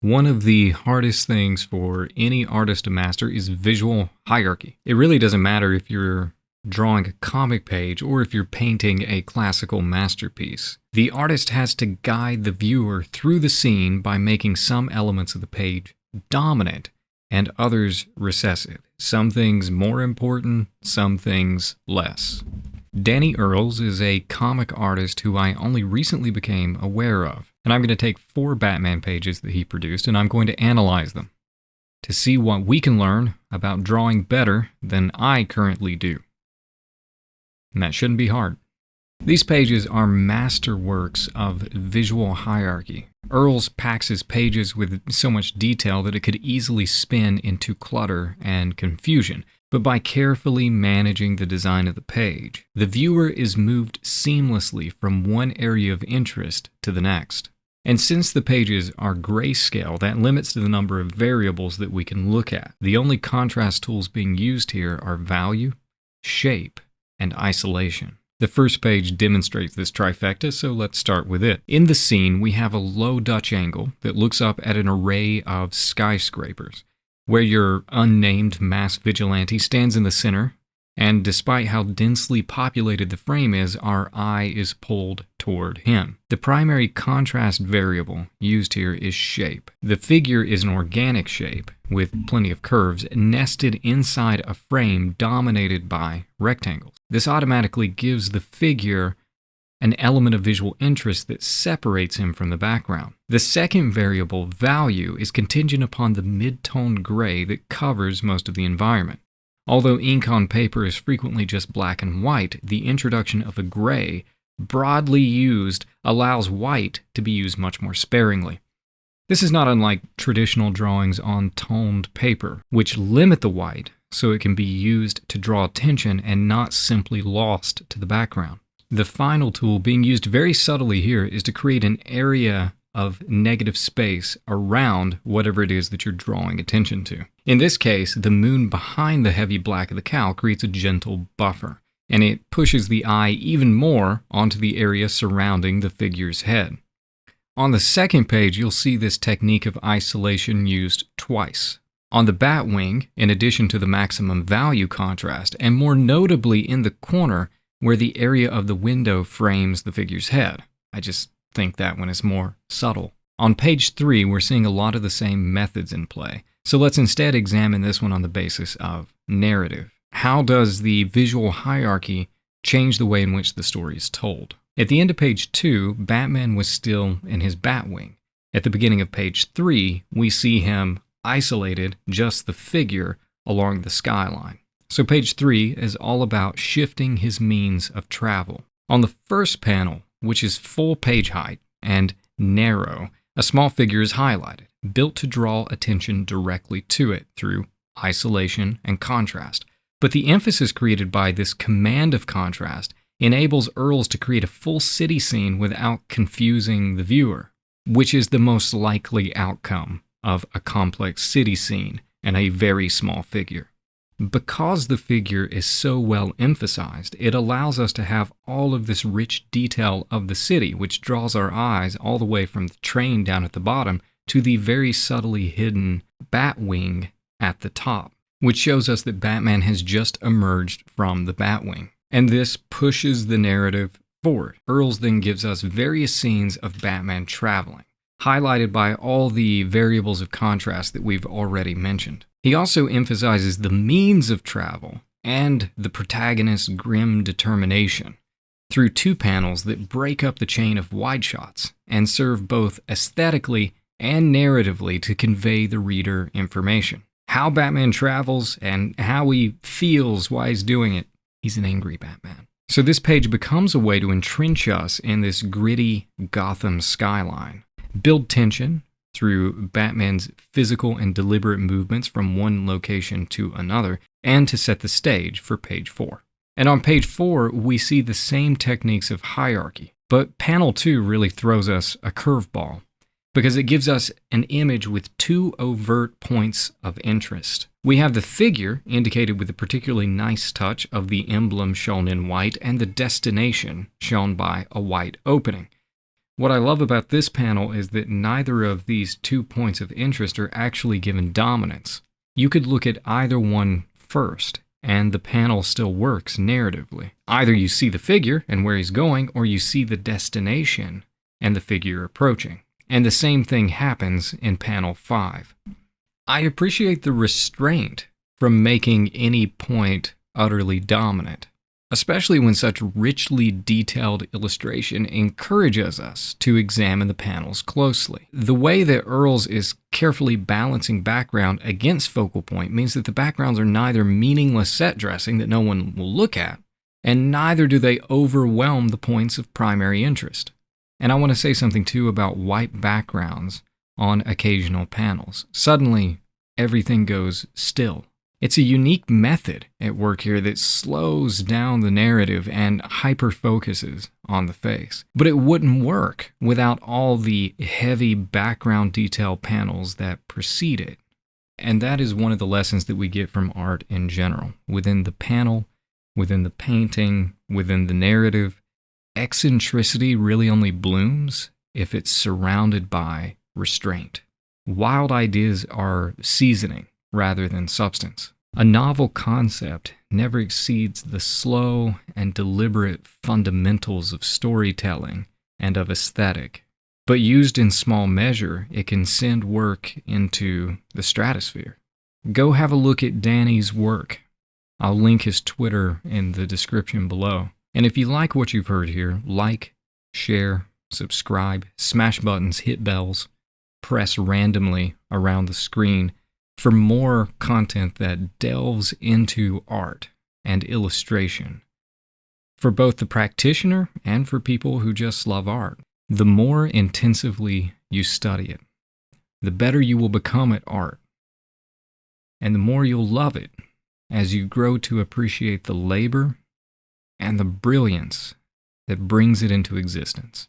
One of the hardest things for any artist to master is visual hierarchy. It really doesn't matter if you're drawing a comic page or if you're painting a classical masterpiece. The artist has to guide the viewer through the scene by making some elements of the page dominant and others recessive. Some things more important, some things less. Danny Earls is a comic artist who I only recently became aware of, and I'm going to take 4 Batman pages that he produced and I'm going to analyze them to see what we can learn about drawing better than I currently do. And that shouldn't be hard. These pages are masterworks of visual hierarchy. Earls packs his pages with so much detail that it could easily spin into clutter and confusion. But by carefully managing the design of the page, the viewer is moved seamlessly from one area of interest to the next. And since the pages are grayscale, that limits the number of variables that we can look at. The only contrast tools being used here are value, shape, and isolation. The first page demonstrates this trifecta, so let's start with it. In the scene, we have a low Dutch angle that looks up at an array of skyscrapers, where your unnamed mass vigilante stands in the center, and despite how densely populated the frame is, our eye is pulled toward him. The primary contrast variable used here is shape. The figure is an organic shape with plenty of curves nested inside a frame dominated by rectangles. This automatically gives the figure an element of visual interest that separates him from the background. The second variable, value, is contingent upon the mid-tone gray that covers most of the environment. Although ink on paper is frequently just black and white, the introduction of a gray, broadly used, allows white to be used much more sparingly. This is not unlike traditional drawings on toned paper, which limit the white so it can be used to draw attention and not simply lost to the background. The final tool being used very subtly here is to create an area of negative space around whatever it is that you're drawing attention to. In this case, the moon behind the heavy black of the cowl creates a gentle buffer, and it pushes the eye even more onto the area surrounding the figure's head. On the second page, you'll see this technique of isolation used twice. On the bat wing, in addition to the maximum value contrast, and more notably in the corner where the area of the window frames the figure's head. I just think that one is more subtle. On page 3, we're seeing a lot of the same methods in play. So let's instead examine this one on the basis of narrative. How does the visual hierarchy change the way in which the story is told? At the end of page 2, Batman was still in his Batwing. At the beginning of page 3, we see him isolated, just the figure, along the skyline. So page 3 is all about shifting his means of travel. On the first panel, which is full page height and narrow, a small figure is highlighted, built to draw attention directly to it through isolation and contrast. But the emphasis created by this command of contrast enables Earls to create a full city scene without confusing the viewer, which is the most likely outcome of a complex city scene and a very small figure. Because the figure is so well emphasized, it allows us to have all of this rich detail of the city, which draws our eyes all the way from the train down at the bottom to the very subtly hidden Batwing at the top, which shows us that Batman has just emerged from the Batwing. And this pushes the narrative forward. Earls then gives us various scenes of Batman traveling, highlighted by all the variables of contrast that we've already mentioned. He also emphasizes the means of travel and the protagonist's grim determination through 2 panels that break up the chain of wide shots and serve both aesthetically and narratively to convey the reader information. How Batman travels and how he feels while he's doing it. He's an angry Batman. So this page becomes a way to entrench us in this gritty Gotham skyline, build tension through Batman's physical and deliberate movements from one location to another, and to set the stage for page 4. And on page 4, we see the same techniques of hierarchy, but panel 2 really throws us a curveball, because it gives us an image with 2 overt points of interest. We have the figure, indicated with a particularly nice touch of the emblem shown in white, and the destination shown by a white opening. What I love about this panel is that neither of these 2 points of interest are actually given dominance. You could look at either one first, and the panel still works narratively. Either you see the figure and where he's going, or you see the destination and the figure approaching. And the same thing happens in panel 5. I appreciate the restraint from making any point utterly dominant, especially when such richly detailed illustration encourages us to examine the panels closely. The way that Earls is carefully balancing background against focal point means that the backgrounds are neither meaningless set dressing that no one will look at, and neither do they overwhelm the points of primary interest. And I want to say something too about white backgrounds on occasional panels. Suddenly, everything goes still. It's a unique method at work here that slows down the narrative and hyper-focuses on the face. But it wouldn't work without all the heavy background detail panels that precede it. And that is one of the lessons that we get from art in general. Within the panel, within the painting, within the narrative, eccentricity really only blooms if it's surrounded by restraint. Wild ideas are seasoning rather than substance. A novel concept never exceeds the slow and deliberate fundamentals of storytelling and of aesthetic. But used in small measure, it can send work into the stratosphere. Go have a look at Danny's work. I'll link his Twitter in the description below. And if you like what you've heard here, like, share, subscribe, smash buttons, hit bells, press randomly around the screen for more content that delves into art and illustration. For both the practitioner and for people who just love art, the more intensively you study it, the better you will become at art, and the more you'll love it as you grow to appreciate the labor and the brilliance that brings it into existence.